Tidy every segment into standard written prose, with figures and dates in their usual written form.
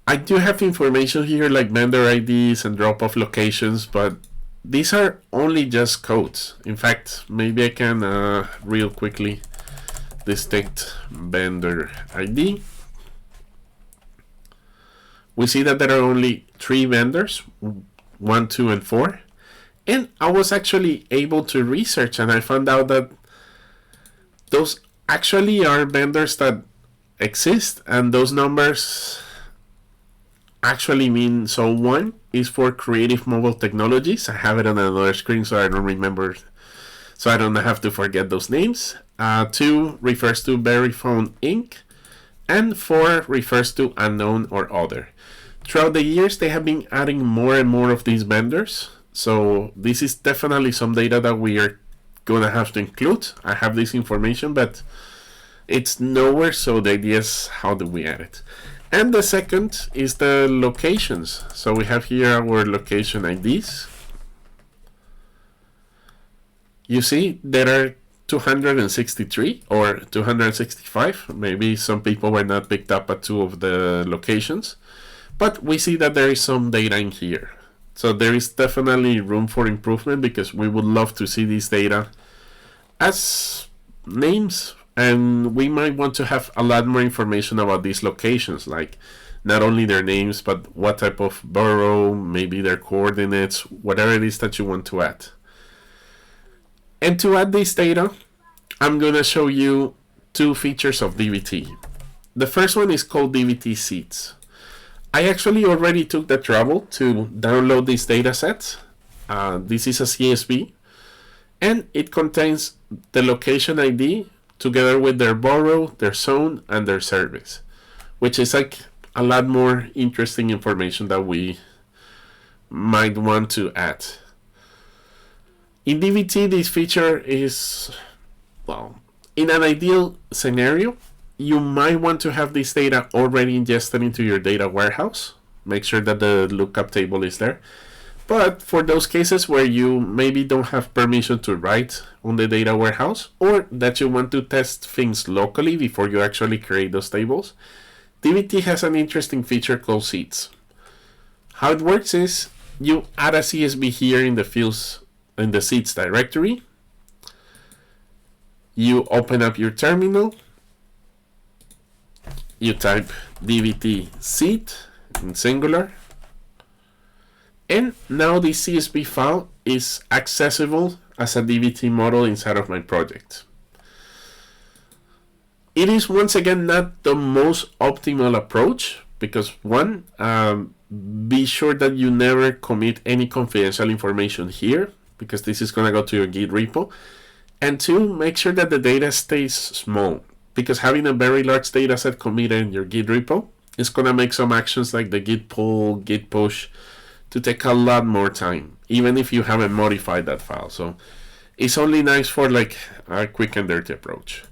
I do have information here like vendor IDs and drop-off locations, but these are only just codes. In fact, maybe I can real quickly distinct vendor ID. We see that there are only 3 vendors, 1, 2, and 4. And I was actually able to research, and I found out that those actually are vendors that exist, and those numbers actually mean, so 1 is for Creative Mobile Technologies. I have it on another screen so I don't remember, so I don't have to forget those names. 2 refers to Verifone Inc. and 4 refers to unknown or other. Throughout the years, they have been adding more and more of these vendors. So this is definitely some data that we are gonna have to include. I have this information, but it's nowhere. So the idea is, how do we add it? And the second is the locations. So we have here our location IDs. You see there are 263 or 265. Maybe some people were not picked up at 2 of the locations, but we see that there is some data in here. So there is definitely room for improvement, because we would love to see this data as names, and we might want to have a lot more information about these locations, like not only their names, but what type of borough, maybe their coordinates, whatever it is that you want to add. And to add this data, I'm going to show you 2 features of DBT. The first one is called DBT Seeds. I actually already took the trouble to download this data set. This is a CSV, and it contains the location ID together with their borough, their zone, and their service, which is like a lot more interesting information that we might want to add. In DBT, this feature is, well, in an ideal scenario, you might want to have this data already ingested into your data warehouse. Make sure that the lookup table is there. But for those cases where you maybe don't have permission to write on the data warehouse, or that you want to test things locally before you actually create those tables, DBT has an interesting feature called Seeds. How it works is, you add a CSV here in the fields in the Seeds directory. You open up your terminal. You type dbt seed in singular, and now the CSV file is accessible as a DBT model inside of my project. It is once again not the most optimal approach, because 1, be sure that you never commit any confidential information here, because this is going to go to your Git repo, and 2, make sure that the data stays small, because having a very large data set committed in your Git repo is going to make some actions like the git pull, git push to take a lot more time, even if you haven't modified that file. So it's only nice for like a quick and dirty approach.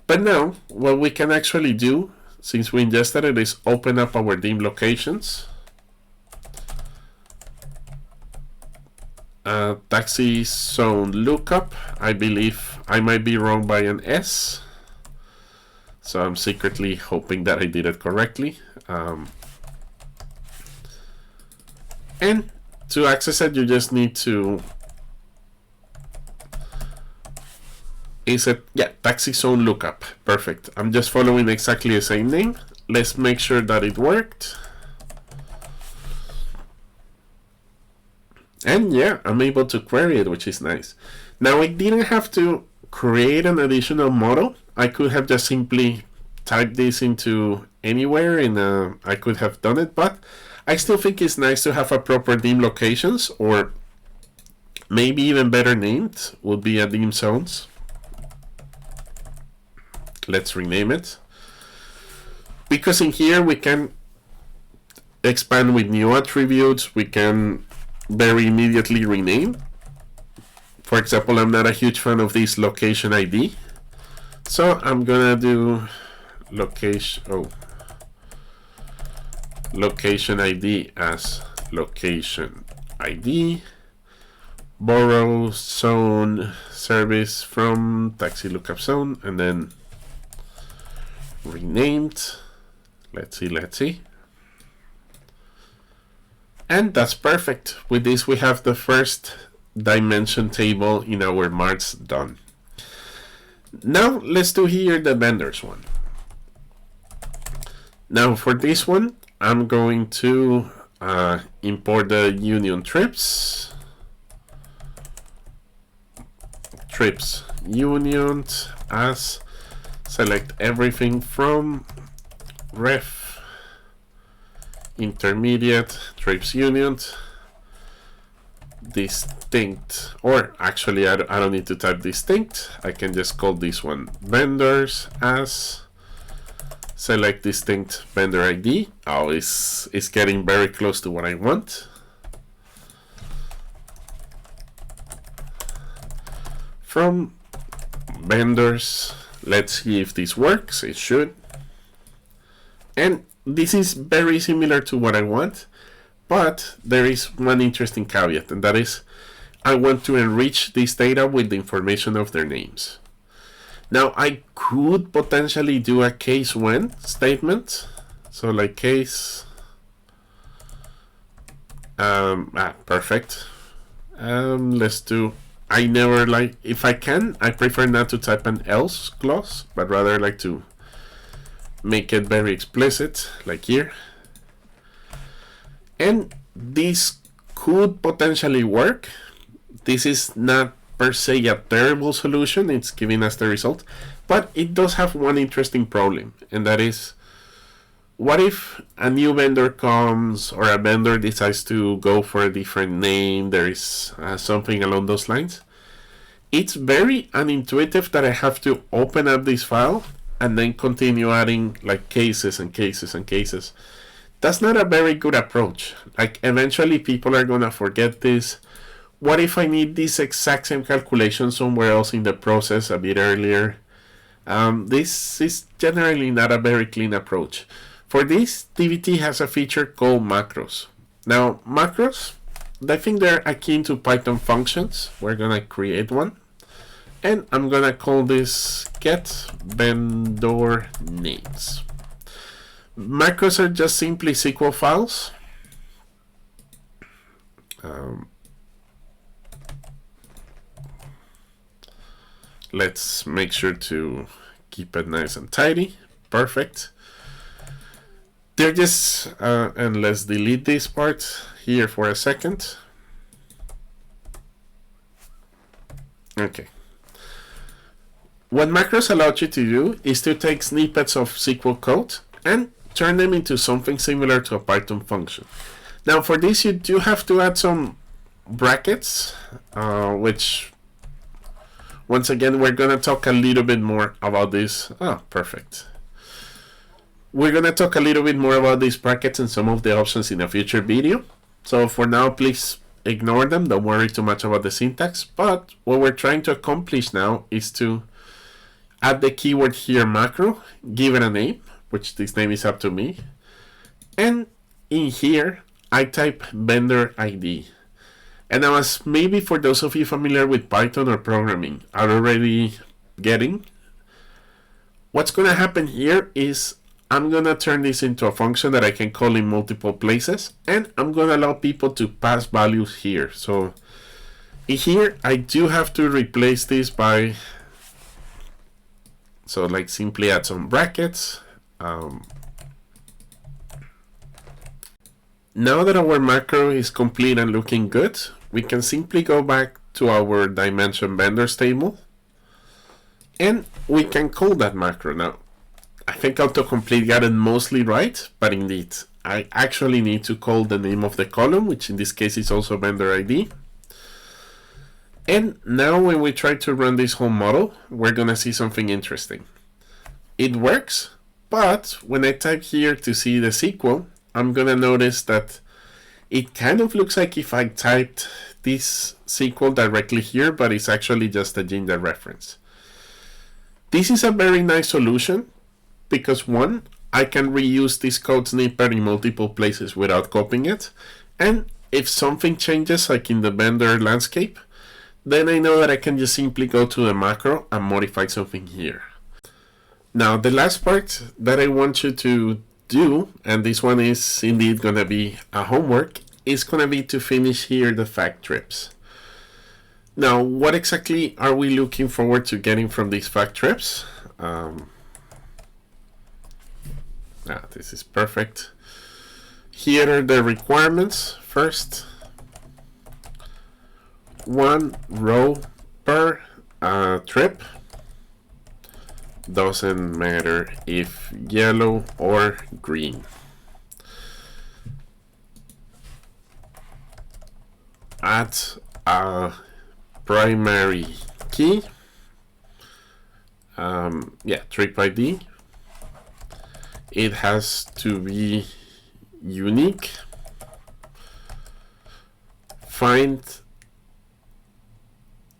But now what we can actually do, since we ingested it, is open up our dim locations. Taxi zone lookup. I believe I might be wrong by an S. So I'm secretly hoping that I did it correctly. And to access it, you just need to... Is it? Yeah, taxi zone lookup. Perfect. I'm just following exactly the same name. Let's make sure that it worked. And yeah, I'm able to query it, which is nice. Now, I didn't have to create an additional model. I could have just simply typed this into anywhere, and I could have done it, but I still think it's nice to have a proper dim locations, or maybe even better named would be a dim zones. Let's rename it, because in here we can expand with new attributes. We can very immediately rename. For example, I'm not a huge fan of this location ID, so I'm gonna do location ID as location ID, borrow zone service from taxi lookup zone, and then renamed. Let's see. And that's perfect. With this, we have the first dimension table in our marts done. Now let's do here the vendors one. Now for this one, I'm going to import the union trips union as select everything from ref intermediate trips union distinct, or actually I don't need to type distinct, I can just call this one vendors as select distinct vendor ID. Oh, it's getting very close to what I want. From vendors, let's see if this works. It should. And this is very similar to what I want, but there is one interesting caveat, and that is I want to enrich this data with the information of their names. Now I could potentially do a case when statement, so like case perfect. Let's do, I never like, if I can, I prefer not to type an else clause, but rather like to make it very explicit, like here. And this could potentially work. This is not per se a terrible solution, it's giving us the result, but it does have one interesting problem, and that is, what if a new vendor comes or a vendor decides to go for a different name, there is something along those lines. It's very unintuitive that I have to open up this file and then continue adding like cases and cases and cases. That's not a very good approach. Like eventually people are gonna forget this. What if I need this exact same calculation somewhere else in the process a bit earlier? This is generally not a very clean approach. For this, DBT has a feature called macros. Now, macros, I think they're akin to Python functions. We're gonna create one. And I'm gonna call this get vendor names. Macros are just simply SQL files. Let's make sure to keep it nice and tidy. Perfect. They're just, and let's delete this part here for a second. Okay. What macros allow you to do is to take snippets of SQL code and turn them into something similar to a Python function. Now for this you do have to add some brackets, which once again we're gonna talk a little bit more about this. Perfect. We're gonna talk a little bit more about these brackets and some of the options in a future video. So for now, please ignore them. Don't worry too much about the syntax. But what we're trying to accomplish now is to add the keyword here macro, give it a name, which this name is up to me. And in here, I type vendor ID. And now, as maybe for those of you familiar with Python or programming are already getting, what's going to happen here is I'm going to turn this into a function that I can call in multiple places, and I'm going to allow people to pass values here. So here I do have to replace this by, so like simply add some brackets. Now that our macro is complete and looking good, we can simply go back to our dimension vendors table and we can call that macro. Now, I think autocomplete got it mostly right, but indeed, I actually need to call the name of the column, which in this case is also vendor ID. And now when we try to run this whole model, we're gonna see something interesting. It works, but when I type here to see the SQL, I'm gonna notice that it kind of looks like if I typed this SQL directly here, but it's actually just a Jinja reference. This is a very nice solution because one, I can reuse this code snippet in multiple places without copying it. And if something changes, like in the vendor landscape, then I know that I can just simply go to the macro and modify something here. Now, the last part that I want you to do, and this one is indeed going to be a homework, is going to be to finish here the fact trips. Now, what exactly are we looking forward to getting from these fact trips? This is perfect. Here are the requirements. First, 1 row per trip. Doesn't matter if yellow or green. Add a primary key. Trip ID. It has to be unique.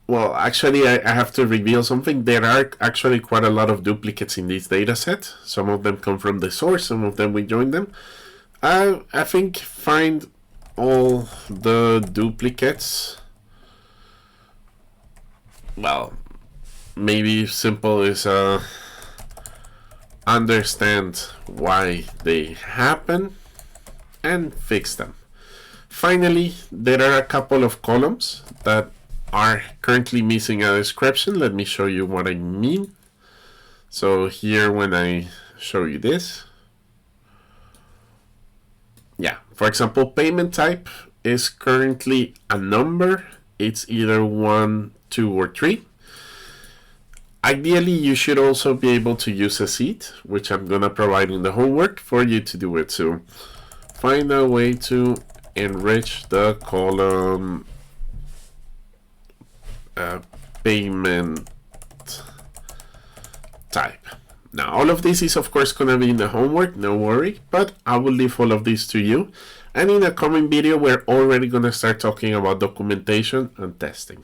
Well, actually, I have to reveal something. There are actually quite a lot of duplicates in this data set. Some of them come from the source, some of them we join them. I think find all the duplicates. Well, maybe simple is understand why they happen and fix them. Finally, there are a couple of columns that are currently missing a description. Let me show you what I mean. So here, when I show you this, for example, payment type is currently a number. It's either 1, 2, or 3. Ideally, you should also be able to use a seed, which I'm gonna provide in the homework for you to do it. So find a way to enrich the column payment type. Now, all of this is of course going to be in the homework, no worry, but I will leave all of this to you. And in a coming video, we're already going to start talking about documentation and testing.